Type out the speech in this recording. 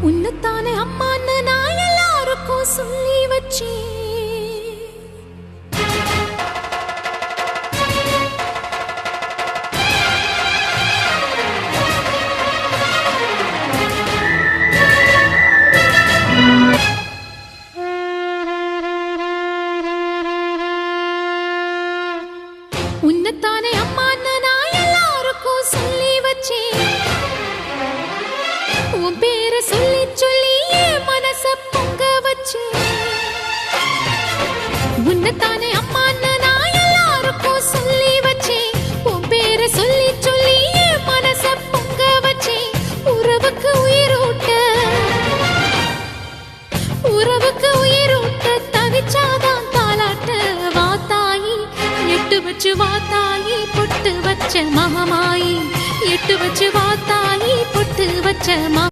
உன்னத்தானே அம்மான்னு நான் எல்லாருக்கும் சொல்லி வச்சேன். உன்னத்தானே அம்மான்னு நான் எல்லாருக்கும் சொல்லி வச்சேன். உன் பேரை சொல்லி சொல்லி என் மனச பொங்க வச்சேன். உன்னத்தானே அம்மான்னு நான் எல்லாருக்கும் சொல்லி வச்சேன். உன் பேரை சொல்லி சொல்லி என் மனச பொங்க வச்சேன். உறவுக்கு உயிரூட்ட தவிச்சாதான் தாலாட்ட. வாத்தாயி எட்டு வச்சு வாத்தாயி பொட்டு வச்ச மகமாயி. எட்டு வச்சு வாத்தாயி பொட்டு வச்ச